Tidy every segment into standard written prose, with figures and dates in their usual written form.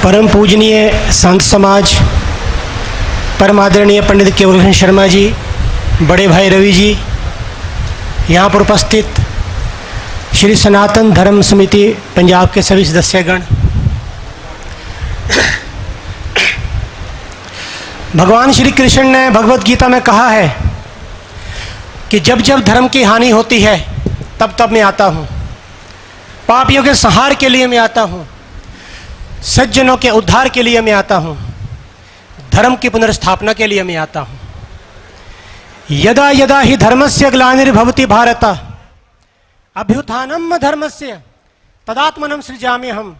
परम पूजनीय संत समाज, परम आदरणीय पंडित केवल शर्मा जी, बड़े भाई रवि जी, यहाँ पर उपस्थित श्री सनातन धर्म समिति पंजाब के सभी सदस्यगण, भगवान श्री कृष्ण ने भगवत गीता में कहा है कि जब जब धर्म की हानि होती है तब तब मैं आता हूँ, पापियों के संहार के लिए मैं आता हूँ, सज्जनों के उद्धार के लिए मैं आता हूँ, धर्म की पुनर्स्थापना के लिए मैं आता हूँ। यदा यदा ही धर्मस्य ग्लानिर्भवति भारत अभ्युत्थानम धर्मस्य तदात्मनं सृजाम्यहम्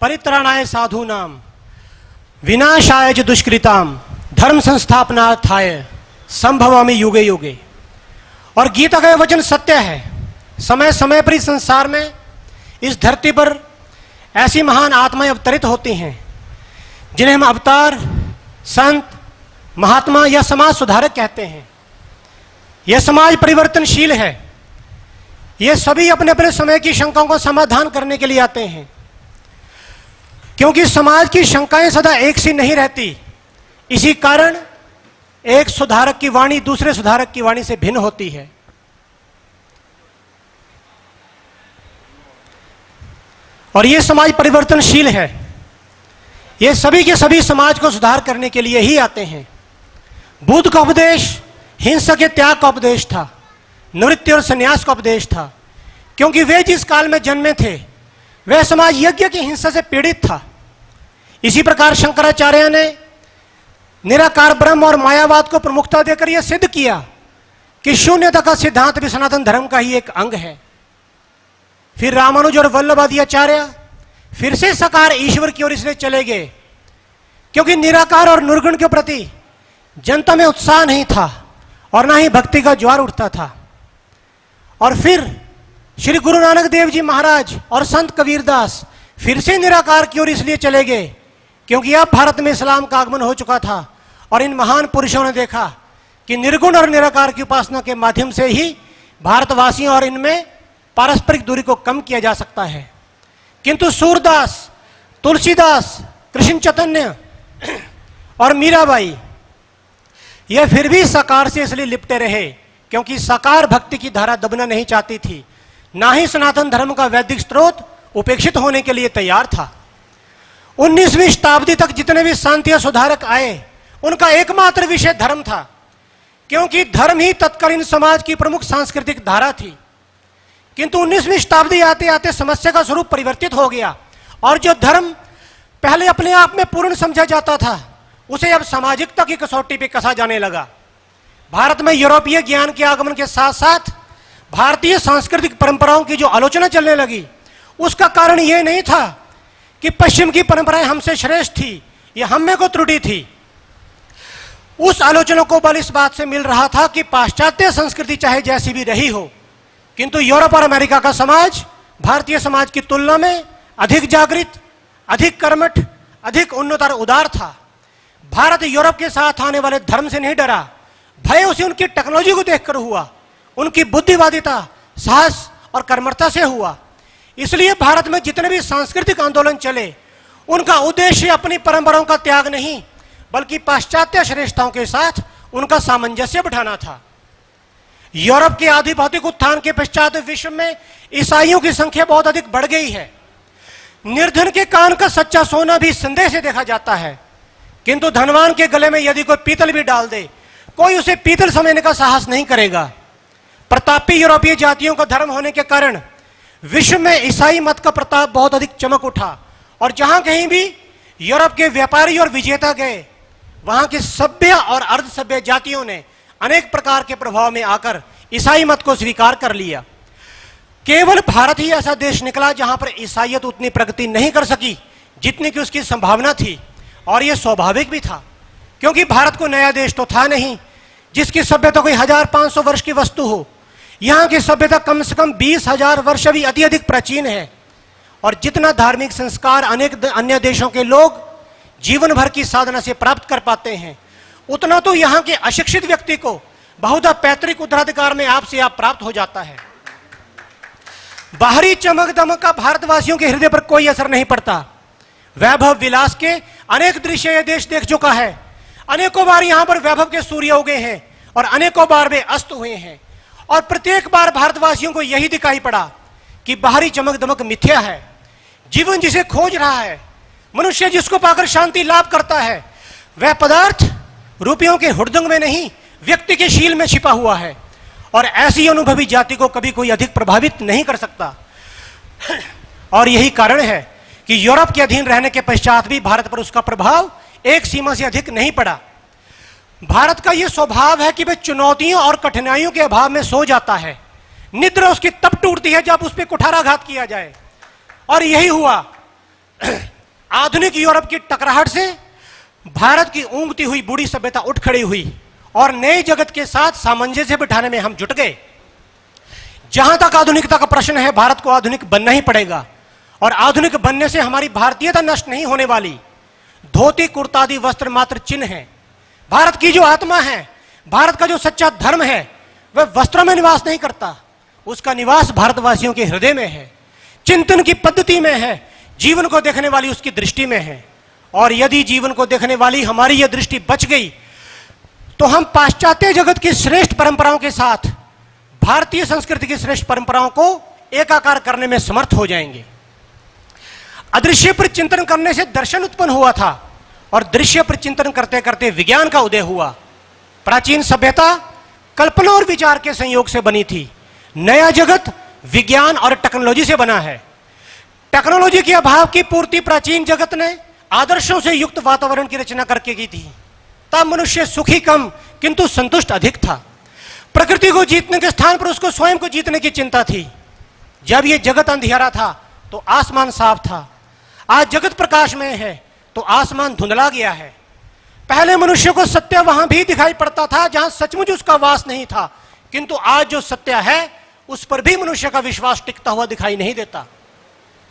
परित्राणाय साधूनां विनाशाय च दुष्कृतां धर्म संस्थापनार्थाय संभवामि युगे युगे। और गीता का वचन सत्य है। समय समय पर इस संसार में, इस धरती पर ऐसी महान आत्माएं अवतरित होती हैं जिन्हें हम अवतार, संत, महात्मा या समाज सुधारक कहते हैं। यह समाज परिवर्तनशील है। ये सभी अपने अपने समय की शंकाओं का समाधान करने के लिए आते हैं, क्योंकि समाज की शंकाएं सदा एक सी नहीं रहती। इसी कारण एक सुधारक की वाणी दूसरे सुधारक की वाणी से भिन्न होती है। और ये समाज परिवर्तनशील है। ये सभी के सभी समाज को सुधार करने के लिए ही आते हैं। बुद्ध का उपदेश हिंसा के त्याग का उपदेश था, निवृत्ति और संन्यास का उपदेश था, क्योंकि वे जिस काल में जन्मे थे वह समाज यज्ञ की हिंसा से पीड़ित था। इसी प्रकार शंकराचार्य ने निराकार ब्रह्म और मायावाद को प्रमुखता देकर यह सिद्ध किया कि शून्यता का सिद्धांत भी सनातन धर्म का ही एक अंग है। फिर रामानुज और वल्लभादि आचार्य फिर से साकार ईश्वर की ओर इसलिए चले गए क्योंकि निराकार और निर्गुण के प्रति जनता में उत्साह नहीं था और ना ही भक्ति का ज्वार उठता था। और फिर श्री गुरु नानक देव जी महाराज और संत कबीरदास फिर से निराकार की ओर इसलिए चले गए क्योंकि अब भारत में इस्लाम का आगमन हो चुका था और इन महान पुरुषों ने देखा कि निर्गुण और निराकार की उपासना के माध्यम से ही भारतवासियों और इनमें पारस्परिक दूरी को कम किया जा सकता है। किंतु सूरदास, तुलसीदास, कृष्ण चैतन्य और मीराबाई ये फिर भी साकार से इसलिए लिपटे रहे क्योंकि साकार भक्ति की धारा दबना नहीं चाहती थी, ना ही सनातन धर्म का वैदिक स्रोत उपेक्षित होने के लिए तैयार था। 19वीं शताब्दी तक जितने भी शांति सुधारक आए उनका एकमात्र विषय धर्म था, क्योंकि धर्म ही तत्कालीन समाज की प्रमुख सांस्कृतिक धारा थी। किंतु 19वीं शताब्दी आते आते समस्या का स्वरूप परिवर्तित हो गया और जो धर्म पहले अपने आप में पूर्ण समझा जाता था उसे अब सामाजिकता की कसौटी पर कसा जाने लगा। भारत में यूरोपीय ज्ञान के आगमन के साथ साथ भारतीय सांस्कृतिक परंपराओं की जो आलोचना चलने लगी उसका कारण यह नहीं था कि पश्चिम की परंपराएं हमसे श्रेष्ठ थी या हम में को त्रुटि थी। उस आलोचना को बल इस बात से मिल रहा था कि पाश्चात्य संस्कृति चाहे जैसी भी रही हो, किंतु यूरोप और अमेरिका का समाज भारतीय समाज की तुलना में अधिक जागृत, अधिक कर्मठ, अधिक उन्नत और उदार था। भारत यूरोप के साथ आने वाले धर्म से नहीं डरा, भय उसे उनकी टेक्नोलॉजी को देखकर हुआ, उनकी बुद्धिवादिता, साहस और कर्मठता से हुआ। इसलिए भारत में जितने भी सांस्कृतिक आंदोलन चले उनका उद्देश्य अपनी परंपराओं का त्याग नहीं बल्कि पाश्चात्य श्रेष्ठताओं के साथ उनका सामंजस्य बिठाना था। यूरोप के आदि भौतिक उत्थान के पश्चात विश्व में ईसाइयों की संख्या बहुत अधिक बढ़ गई है। निर्धन के कान का सच्चा सोना भी संदेह से देखा जाता है, किंतु धनवान के गले में यदि कोई पीतल भी डाल दे कोई उसे पीतल समझने का साहस नहीं करेगा। प्रतापी यूरोपीय जातियों का धर्म होने के कारण विश्व में ईसाई मत का प्रताप बहुत अधिक चमक उठा और जहां कहीं भी यूरोप के व्यापारी और विजेता गए वहां के सभ्य और अर्ध सभ्य जातियों ने अनेक प्रकार के प्रभाव में आकर ईसाई मत को स्वीकार कर लिया। केवल भारत ही ऐसा देश निकला जहां पर ईसाईयत उतनी प्रगति नहीं कर सकी जितनी की उसकी संभावना थी, और यह स्वाभाविक भी था क्योंकि भारत को नया देश तो था नहीं जिसकी सभ्यता कोई 1500 वर्ष की वस्तु हो। यहाँ की सभ्यता कम से कम 20,000 वर्ष भी अत्यधिक प्राचीन है, और जितना धार्मिक संस्कार अनेक अन्य देशों के लोग जीवन भर की साधना से प्राप्त कर पाते हैं उतना तो यहाँ के अशिक्षित व्यक्ति को बहुधा पैतृक उत्तराधिकार में आप प्राप्त हो जाता है। बाहरी चमक दमक का भारतवासियों के हृदय पर कोई असर नहीं पड़ता। वैभव विलास के अनेक दृश्य यह देश देख चुका है। अनेकों बार यहां पर वैभव के सूर्य उगे हैं और अनेकों बार वे अस्त हुए हैं, और प्रत्येक बार भारतवासियों को यही दिखाई पड़ा कि बाहरी चमक दमक मिथ्या है। जीवन जिसे खोज रहा है, मनुष्य जिसको पाकर शांति लाभ करता है, वह पदार्थ रुपयों के हुड़दंग में नहीं, व्यक्ति के शील में छिपा हुआ है, और ऐसी अनुभवी जाति को कभी कोई अधिक प्रभावित नहीं कर सकता। और यही कारण है कि यूरोप के अधीन रहने के पश्चात भी भारत पर उसका प्रभाव एक सीमा से अधिक नहीं पड़ा। भारत का यह स्वभाव है कि वह चुनौतियों और कठिनाइयों के अभाव में सो जाता है। निद्रा उसकी तब टूटती है जब उस पर कुठाराघात किया जाए, और यही हुआ। आधुनिक यूरोप की टकराहट से भारत की ऊँघती हुई बूढ़ी सभ्यता उठ खड़ी हुई और नए जगत के साथ सामंजस्य बिठाने में हम जुट गए। जहां तक आधुनिकता का प्रश्न है, भारत को आधुनिक बनना ही पड़ेगा, और आधुनिक बनने से हमारी भारतीयता नष्ट नहीं होने वाली। धोती कुर्तादि वस्त्र मात्र चिन्ह है। भारत की जो आत्मा है, भारत का जो सच्चा धर्म है, वह वस्त्रों में निवास नहीं करता, उसका निवास भारतवासियों के हृदय में है, चिंतन की पद्धति में है, जीवन को देखने वाली उसकी दृष्टि में है। और यदि जीवन को देखने वाली हमारी यह दृष्टि बच गई तो हम पाश्चात्य जगत की श्रेष्ठ परंपराओं के साथ भारतीय संस्कृति की श्रेष्ठ परंपराओं को एकाकार करने में समर्थ हो जाएंगे। अदृश्य पर चिंतन करने से दर्शन उत्पन्न हुआ था, और दृश्य पर चिंतन करते करते विज्ञान का उदय हुआ। प्राचीन सभ्यता कल्पना और विचार के संयोग से बनी थी। नया जगत विज्ञान और टेक्नोलॉजी से बना है। टेक्नोलॉजी के अभाव की पूर्ति प्राचीन जगत ने आदर्शों से युक्त वातावरण की रचना करके की थी। तब मनुष्य सुखी कम किंतु संतुष्ट अधिक था। प्रकृति को जीतने के स्थान पर उसको स्वयं को जीतने की चिंता थी। जब यह जगत अंधियारा था तो आसमान साफ था। आज जगत प्रकाश में है तो आसमान धुंधला गया है। पहले मनुष्य को सत्य वहां भी दिखाई पड़ता था जहां सचमुच उसका वास नहीं था, किंतु आज जो सत्य है उस पर भी मनुष्य का विश्वास टिकता हुआ दिखाई नहीं देता।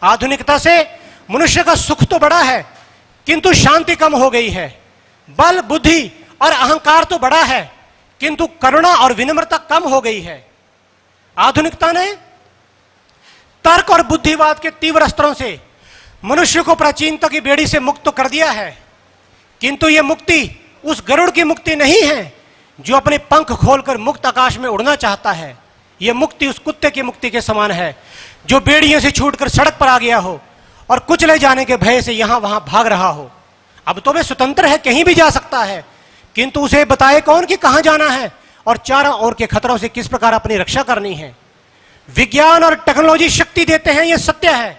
आधुनिकता से मनुष्य का सुख तो बढ़ा है किंतु शांति कम हो गई है। बल बुद्धि और अहंकार तो बढ़ा है किंतु करुणा और विनम्रता कम हो गई है। आधुनिकता ने तर्क और बुद्धिवाद के तीव्र अस्त्रों से मनुष्य को प्राचीनता की बेड़ी से मुक्त तो कर दिया है, किंतु यह मुक्ति उस गरुड़ की मुक्ति नहीं है जो अपने पंख खोलकर मुक्त आकाश में उड़ना चाहता है। यह मुक्ति उस कुत्ते की मुक्ति के समान है जो बेड़ियों से छूटकर सड़क पर आ गया हो और कुचले जाने के भय से यहां वहां भाग रहा हो। अब तो वह स्वतंत्र है, कहीं भी जा सकता है, किंतु उसे बताए कौन कि कहां जाना है और चारों ओर के खतरों से किस प्रकार अपनी रक्षा करनी है। विज्ञान और टेक्नोलॉजी शक्ति देते हैं, यह सत्य है,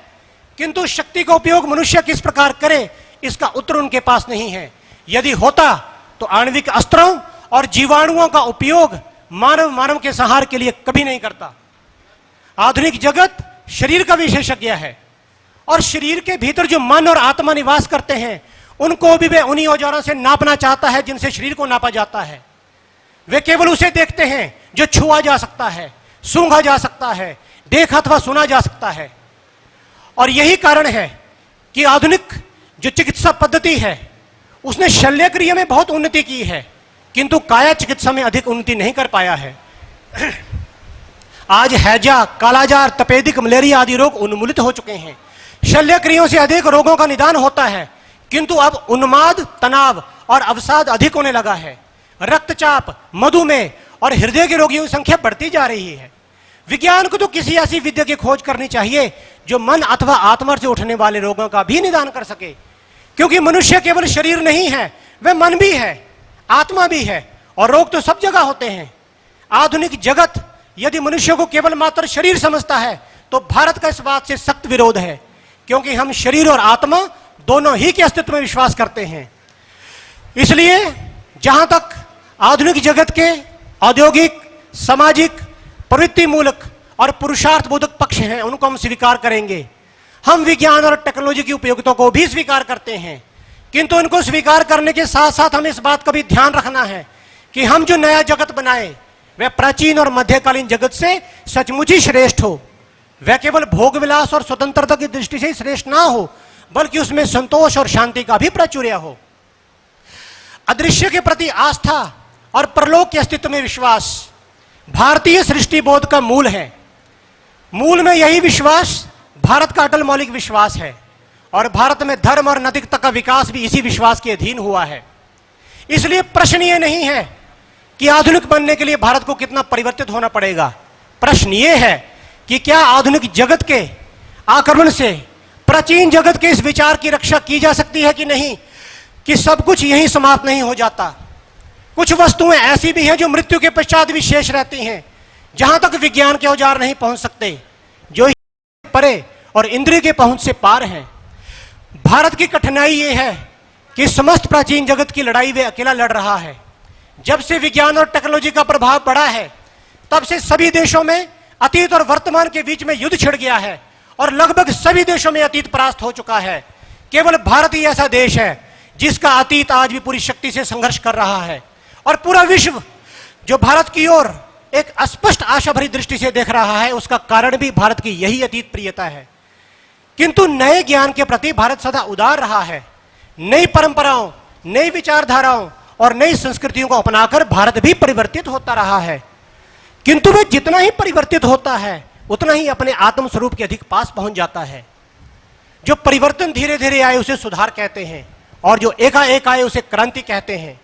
किंतु शक्ति का उपयोग मनुष्य किस प्रकार करे इसका उत्तर उनके पास नहीं है। यदि होता तो आणविक अस्त्रों और जीवाणुओं का उपयोग मानव के संहार के लिए कभी नहीं करता। आधुनिक जगत शरीर का विशेषज्ञ है, और शरीर के भीतर जो मन और आत्मा निवास करते हैं उनको भी वे उन्हीं औजारों से नापना चाहता है जिनसे शरीर को नापा जाता है। वे केवल उसे देखते हैं जो छुआ जा सकता है, सूंघा जा सकता है, देखा अथवा सुना जा सकता है। और यही कारण है कि आधुनिक जो चिकित्सा पद्धति है उसने शल्य क्रिया में बहुत उन्नति की है, किंतु काया चिकित्सा में अधिक उन्नति नहीं कर पाया है। आज हैजा, कालाजार, तपेदिक, मलेरिया आदि रोग उन्मूलित हो चुके हैं। शल्य क्रियाओं से अधिक रोगों का निदान होता है, किंतु अब उन्माद, तनाव और अवसाद अधिक होने लगा है। रक्तचाप, मधुमेह और हृदय के रोगियों की संख्या बढ़ती जा रही है। विज्ञान को तो किसी ऐसी विद्या की खोज करनी चाहिए जो मन अथवा आत्मा से उठने वाले रोगों का भी निदान कर सके, क्योंकि मनुष्य केवल शरीर नहीं है, वह मन भी है, आत्मा भी है, और रोग तो सब जगह होते हैं। आधुनिक जगत यदि मनुष्य को केवल मात्र शरीर समझता है तो भारत का इस बात से सख्त विरोध है, क्योंकि हम शरीर और आत्मा दोनों ही के अस्तित्व में विश्वास करते हैं। इसलिए जहां तक आधुनिक जगत के औद्योगिक, सामाजिक, प्रवृत्ति मूलक और पुरुषार्थ बोधक पक्ष हैं उनको हम स्वीकार करेंगे। हम विज्ञान और टेक्नोलॉजी की उपयोगिता को भी स्वीकार करते हैं, किंतु उनको स्वीकार करने के साथ साथ हमें इस बात का भी ध्यान रखना है कि हम जो नया जगत बनाए वह प्राचीन और मध्यकालीन जगत से सचमुच ही श्रेष्ठ हो। वह केवल भोग विलास और स्वतंत्रता की दृष्टि से ही श्रेष्ठ ना हो, बल्कि उसमें संतोष और शांति का भी प्राचुर्य हो। अदृश्य के प्रति आस्था और परलोक के अस्तित्व में विश्वास भारतीय सृष्टि बोध का मूल है। मूल में यही विश्वास भारत का अटल मौलिक विश्वास है, और भारत में धर्म और नैतिकता का विकास भी इसी विश्वास के अधीन हुआ है। इसलिए प्रश्न ये नहीं है कि आधुनिक बनने के लिए भारत को कितना परिवर्तित होना पड़ेगा। प्रश्न ये है कि क्या आधुनिक जगत के आक्रमण से प्राचीन जगत के इस विचार की रक्षा की जा सकती है कि नहीं, कि सब कुछ यहीं समाप्त नहीं हो जाता। कुछ वस्तुएं ऐसी भी हैं जो मृत्यु के पश्चात भी शेष रहती हैं, जहां तक विज्ञान के औजार नहीं पहुंच सकते, जो परे और इंद्रिय के पहुंच से पार हैं। भारत की कठिनाई यह है कि समस्त प्राचीन जगत की लड़ाई वे अकेला लड़ रहा है। जब से विज्ञान और टेक्नोलॉजी का प्रभाव बढ़ा है, तब से सभी देशों में अतीत और वर्तमान के बीच में युद्ध छिड़ गया है और लगभग सभी देशों में अतीत परास्त हो चुका है। केवल भारत ही ऐसा देश है जिसका अतीत आज भी पूरी शक्ति से संघर्ष कर रहा है, और पूरा विश्व जो भारत की ओर एक अस्पष्ट आशा भरी दृष्टि से देख रहा है, उसका कारण भी भारत की यही अतीत प्रियता है। किंतु नए ज्ञान के प्रति भारत सदा उदार रहा है। नई परंपराओं, नई विचारधाराओं और नई संस्कृतियों को अपनाकर भारत भी परिवर्तित होता रहा है। किंतु वह जितना ही परिवर्तित होता है, उतना ही अपने आत्म स्वरूप के अधिक पास पहुंच जाता है। जो परिवर्तन धीरे धीरे आए उसे सुधार कहते हैं, और जो एकाएक आए उसे क्रांति कहते हैं।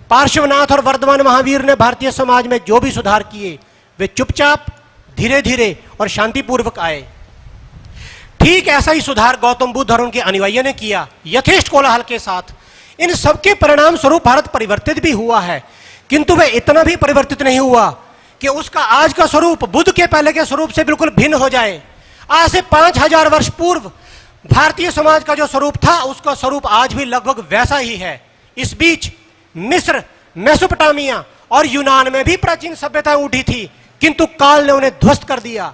पार्श्वनाथ और वर्धमान महावीर ने भारतीय समाज में जो भी सुधार किए, वे चुपचाप, धीरे धीरे और शांतिपूर्वक आए। ठीक ऐसा ही सुधार गौतम बुद्ध और उनके अनुयायियों ने किया, यथेष्ट कोलाहल के साथ। इन सबके परिणाम स्वरूप भारत परिवर्तित भी हुआ है, किंतु वह इतना भी परिवर्तित नहीं हुआ कि उसका आज का स्वरूप बुद्ध के पहले के स्वरूप से बिल्कुल भिन्न हो जाए। आज से 5000 वर्ष पूर्व भारतीय समाज का जो स्वरूप था, उसका स्वरूप आज भी लगभग वैसा ही है। इस बीच मिस्र, मेसोपोटामिया और यूनान में भी प्राचीन सभ्यताएं उठी थी, किंतु काल ने उन्हें ध्वस्त कर दिया।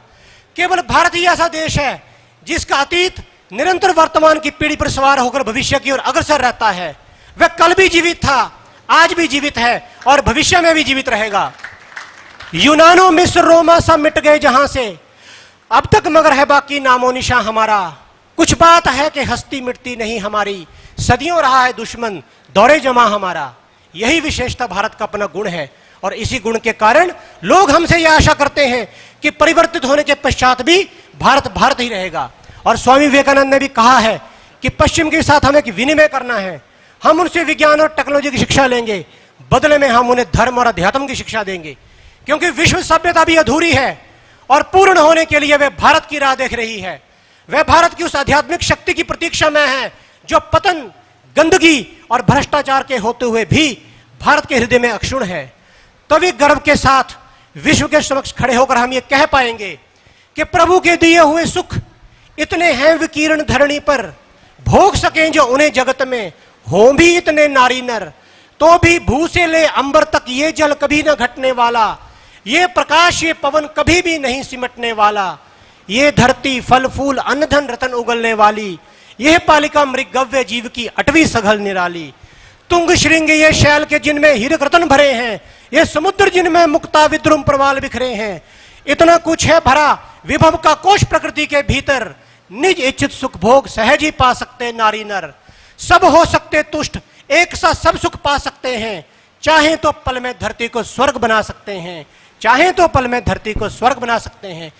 केवल भारत ही ऐसा देश है जिसका अतीत निरंतर वर्तमान की पीढ़ी पर सवार होकर भविष्य की ओर अग्रसर रहता है। वह कल भी जीवित था, आज भी जीवित है और भविष्य में भी जीवित रहेगा। यूनानो, मिस्र, रोमा सब मिट गए जहां से, अब तक मगर है बाकी नामो निशान हमारा। कुछ बात है कि हस्ती मिटती नहीं हमारी, सदियों रहा है दुश्मन दौरे जमा हमारा। यही विशेषता भारत का अपना गुण है, और इसी गुण के कारण लोग हमसे यह आशा करते हैं कि परिवर्तित होने के पश्चात भी भारत भारत ही रहेगा। और स्वामी विवेकानंद ने भी कहा है कि पश्चिम के साथ हमें विनिमय करना है। हम उनसे विज्ञान और टेक्नोलॉजी की शिक्षा लेंगे, बदले में हम उन्हें धर्म और अध्यात्म की शिक्षा देंगे, क्योंकि विश्व सभ्यता भी अधूरी है और पूर्ण होने के लिए वह भारत की राह देख रही है। वह भारत की उस आध्यात्मिक शक्ति की प्रतीक्षा में है जो पतन, गंदगी और भ्रष्टाचार के होते हुए भी भारत के हृदय में अक्षुण है। तभी गर्व के साथ विश्व के समक्ष खड़े होकर हम ये कह पाएंगे कि प्रभु के दिए हुए सुख इतने हैं विकीर्ण धरणी पर, भोग सकें जो उन्हें जगत में, हो भी इतने नारी नर, तो भी भू से ले अंबर तक ये जल कभी न घटने वाला, ये प्रकाश ये पवन कभी भी नहीं सिमटने वाला, ये धरती फल फूल अन्न धन रतन उगलने वाली, यह पालिका मृगव्य जीव की अटवी सघल निराली, तुंग श्रृंग ये शैल के जिनमें हीरक रतन भरे हैं, ये समुद्र जिनमें मुक्ता विद्रुम प्रवाल बिखरे हैं। इतना कुछ है भरा विभव का कोश प्रकृति के भीतर, निज इच्छित सुख भोग सहज ही पा सकते नारी नर। सब हो सकते तुष्ट, एक सा सब सुख पा सकते हैं, चाहे तो पल में धरती को स्वर्ग बना सकते हैं, चाहे तो पल में धरती को स्वर्ग बना सकते हैं।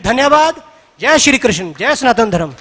धन्यवाद। जय श्री कृष्ण, जय सनातन धर्म।